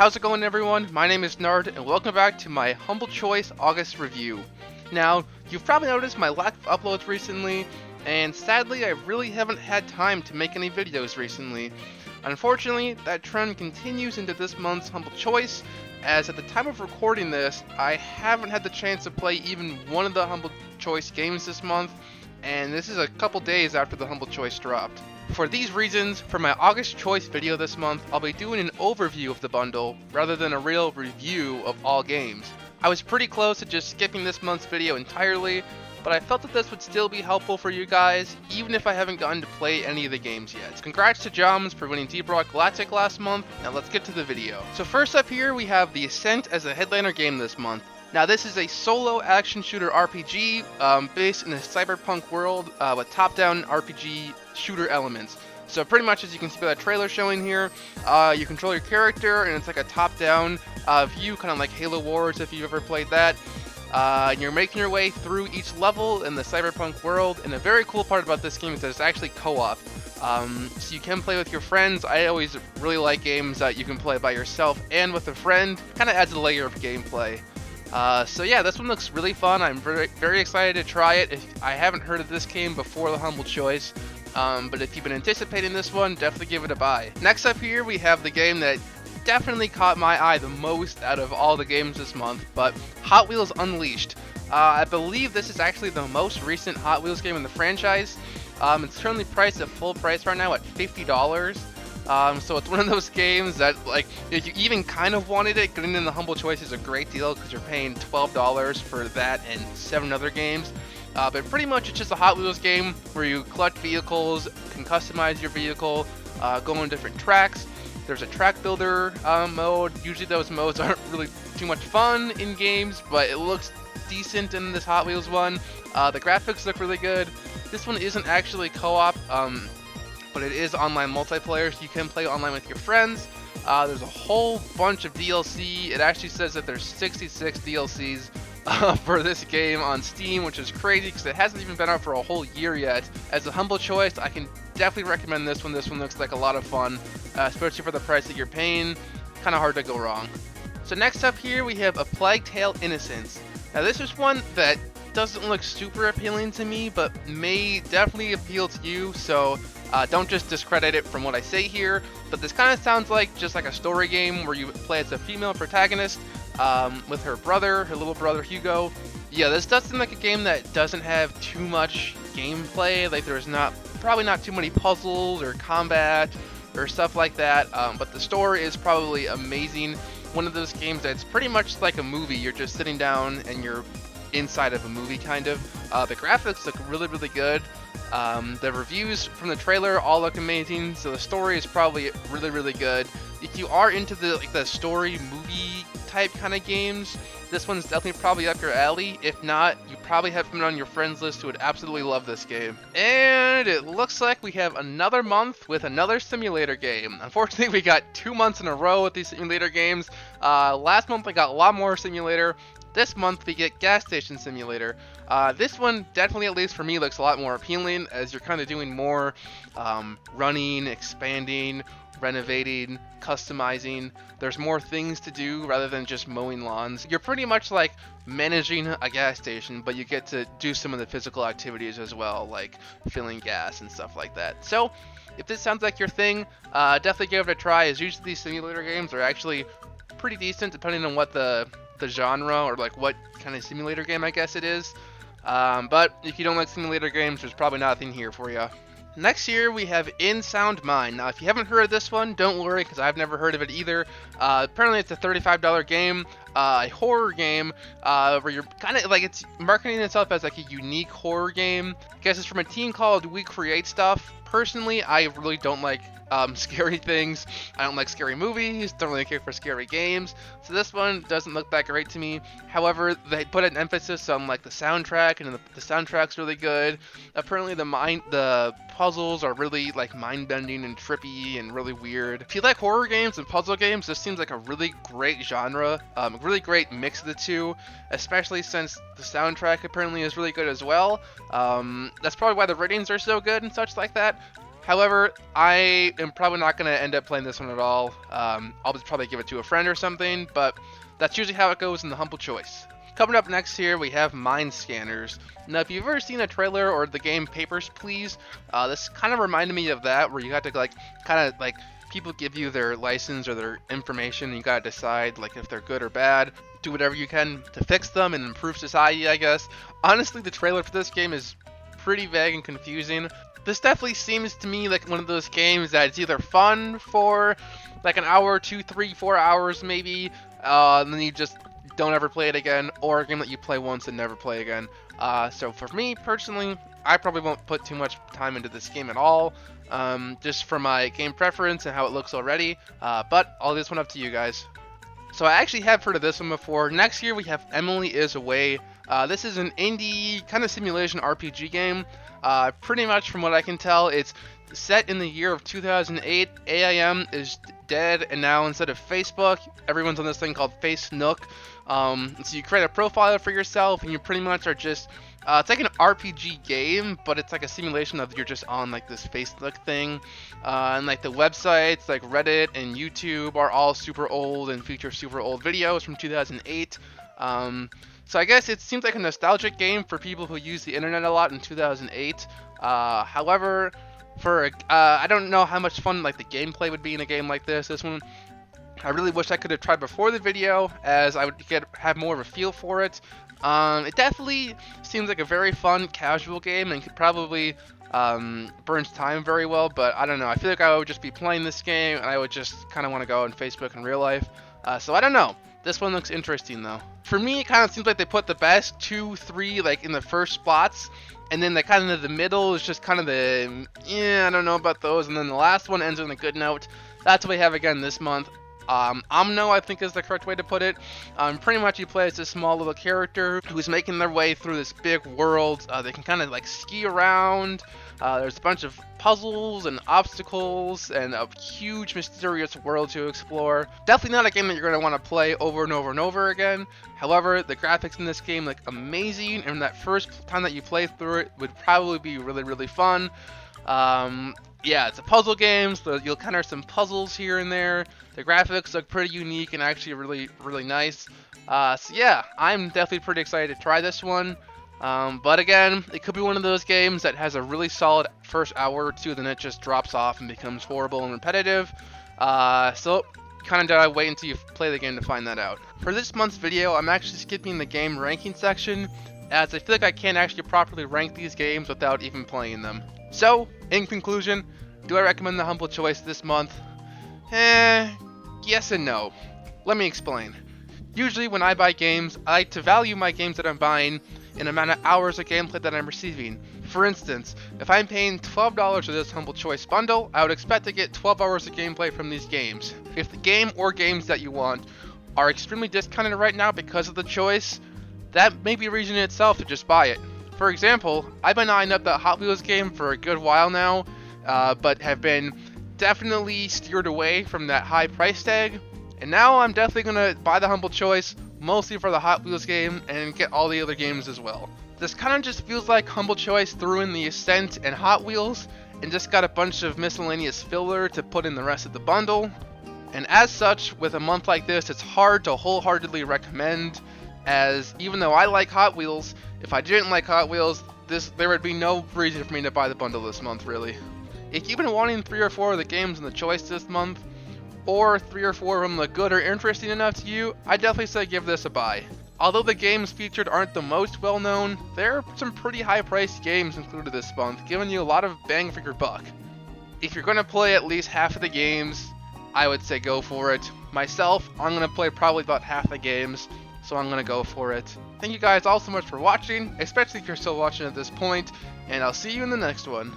How's it going, everyone? My name is Nard, and welcome back to my Humble Choice August review. Now, you've probably noticed my lack of uploads recently, and sadly I really haven't had time to make any videos recently. Unfortunately, that trend continues into this month's Humble Choice, as at the time of recording this, I haven't had the chance to play even one of the Humble Choice games this month, and this is a couple days after the Humble Choice dropped. For these reasons, for my August Choice video this month, I'll be doing an overview of the bundle, rather than a real review of all games. I was pretty close to just skipping this month's video entirely, but I felt that this would still be helpful for you guys, even if I haven't gotten to play any of the games yet. Congrats to Joms for winning Deep Rock Galactic last month. Now let's get to the video. So first up here, we have the Ascent as a headliner game this month. Now this is a solo action shooter RPG based in a cyberpunk world with top-down RPG shooter elements. So pretty much, as you can see by the trailer showing here, you control your character and it's like a top-down view, kind of like Halo Wars if you've ever played that. And you're making your way through each level in the cyberpunk world, and a very cool part about this game is that it's actually co-op. So you can play with your friends. I always really like games that you can play by yourself and with a friend. Kind of adds a layer of gameplay. So yeah, this one looks really fun. I'm very excited to try it. I haven't heard of this game before the Humble Choice, but if you've been anticipating this one, definitely give it a buy. Next up here, we have the game that definitely caught my eye the most out of all the games this month, but Hot Wheels Unleashed. I believe this is actually the most recent Hot Wheels game in the franchise. It's currently priced at full price right now at $50. So it's one of those games that, like, if you even kind of wanted it, getting in the Humble Choice is a great deal because you're paying $12 for that and 7 other games. But pretty much it's just a Hot Wheels game where you collect vehicles, can customize your vehicle, go on different tracks. There's a track builder mode. Usually those modes aren't really too much fun in games, but it looks decent in this Hot Wheels one. The graphics look really good. This one isn't actually co-op, but it is online multiplayer, so you can play online with your friends. There's a whole bunch of DLC. It actually says that there's 66 DLCs for this game on Steam, which is crazy because it hasn't even been out for a whole year yet. As a Humble Choice, I can definitely recommend this one. This one looks like a lot of fun, especially for the price that you're paying. Kind of hard to go wrong. So next up here, we have A Plague Tale: Innocence. Now this is one that doesn't look super appealing to me, but may definitely appeal to you, so don't just discredit it from what I say here. But this kind of sounds like just like a story game where you play as a female protagonist with her brother, her little brother Hugo. Yeah, this does seem like a game that doesn't have too much gameplay. Like there's probably not too many puzzles or combat or stuff like that. But the story is probably amazing. One of those games that's pretty much like a movie. You're just sitting down and you're inside of a movie, kind of. The graphics look really, really good. The reviews from the trailer all look amazing, so the story is probably really, really good. If you are into the story movie type kind of games, this one's definitely probably up your alley. If not, you probably have someone on your friends list who would absolutely love this game. And it looks like we have another month with another simulator game. Unfortunately, we got 2 months in a row with these simulator games. Last month I got a lot more simulator. This month we get Gas Station Simulator. This one definitely, at least for me, looks a lot more appealing, as you're kind of doing more running, expanding, renovating, customizing. There's more things to do rather than just mowing lawns. You're pretty much like managing a gas station, but you get to do some of the physical activities as well, like filling gas and stuff like that. So if this sounds like your thing, definitely give it a try, as usually these simulator games are actually pretty decent depending on what the genre, or like what kind of simulator game I guess it is. But if you don't like simulator games, there's probably nothing here for you. Next here we have In Sound Mind. Now if you haven't heard of this one, don't worry, because I've never heard of it either. Apparently it's a $35 game, a horror game, where you're kind of like, it's marketing itself as like a unique horror game. I guess it's from a team called We Create Stuff. Personally, I really don't like scary things. I don't like scary movies, don't really care for scary games, so this one doesn't look that great to me. However, they put an emphasis on like the soundtrack, and the soundtrack's really good. Apparently the puzzles are really like mind-bending and trippy and really weird. If you like horror games and puzzle games, this seems like a really great genre, really great mix of the two, especially since the soundtrack apparently is really good as well. That's probably why the ratings are so good and such like that. However, I am probably not going to end up playing this one at all. I'll just probably give it to a friend or something, but that's usually how it goes in the humble choice. Coming up next here, we have Mindscanners. Now, if you've ever seen a trailer or the game Papers, Please, this kind of reminded me of that, where you have to kind of people give you their license or their information, and you gotta decide if they're good or bad. Do whatever you can to fix them and improve society, I guess. Honestly, the trailer for this game is pretty vague and confusing. This definitely seems to me like one of those games that it's either fun for an hour, 2, 3, 4 hours maybe, and then you just don't ever play it again, or a game that you play once and never play again. So for me personally, I probably won't put too much time into this game at all, just for my game preference and how it looks already, but I'll leave this one up to you guys. So I actually have heard of this one before. Next year we have Emily is Away. This is an indie kind of simulation RPG game. Pretty much from what I can tell, it's set in the year of 2008. AIM is dead, and now instead of Facebook, everyone's on this thing called Facebook. So you create a profile for yourself, and you pretty much are just it's like an RPG game, but it's like a simulation of you're just on this Facebook thing, and the websites like Reddit and YouTube are all super old and feature super old videos from 2008. So I guess it seems like a nostalgic game for people who used the internet a lot in 2008. However, I don't know how much fun the gameplay would be in a game like this. This one, I really wish I could have tried before the video, as I would have more of a feel for it. It definitely seems like a very fun, casual game, and could probably burns time very well, but I don't know. I feel like I would just be playing this game, and I would just kind of want to go on Facebook in real life. So I don't know. This one looks interesting, though. For me, it kind of seems like they put the best 2, 3 in the first spots, and then the kind of the middle is just kind of I don't know about those, and then the last one ends on a good note. That's what we have again this month. Omno, I think, is the correct way to put it. Pretty much you play as this small little character who's making their way through this big world. They can kind of ski around. There's a bunch of puzzles and obstacles and a huge mysterious world to explore. Definitely not a game that you're going to want to play over and over and over again. However, the graphics in this game look amazing, and that first time that you play through it would probably be really, really fun. Yeah, it's a puzzle game, so you'll encounter some puzzles here and there. The graphics look pretty unique and actually really, really nice. So yeah, I'm definitely pretty excited to try this one. But again, it could be one of those games that has a really solid first hour or two, then it just drops off and becomes horrible and repetitive. So kind of gotta wait until you play the game to find that out. For this month's video, I'm actually skipping the game ranking section, as I feel like I can't actually properly rank these games without even playing them. So, in conclusion, do I recommend the humble choice this month? Yes and no. Let me explain. Usually when I buy games, I like to value my games that I'm buying in the amount of hours of gameplay that I'm receiving. For instance, if I'm paying $12 for this humble choice bundle, I would expect to get 12 hours of gameplay from these games. If the game or games that you want are extremely discounted right now because of the choice, that may be a reason in itself to just buy it. For example, I've been eyeing up that Hot Wheels game for a good while now, but have been definitely steered away from that high price tag, and now I'm definitely going to buy the humble choice, mostly for the Hot Wheels game, and get all the other games as well. This kind of just feels like humble choice threw in the Ascent and Hot Wheels, and just got a bunch of miscellaneous filler to put in the rest of the bundle. And as such, with a month like this, it's hard to wholeheartedly recommend, as even though I like Hot Wheels, if I didn't like Hot Wheels, there would be no reason for me to buy the bundle this month, really. If you've been wanting 3 or 4 of the games in the choice this month, or 3 or 4 of them look good or interesting enough to you, I definitely say give this a buy. Although the games featured aren't the most well known, there are some pretty high priced games included this month, giving you a lot of bang for your buck. If you're going to play at least half of the games, I would say go for it. Myself, I'm going to play probably about half the games, so I'm going to go for it. Thank you guys all so much for watching, especially if you're still watching at this point, and I'll see you in the next one.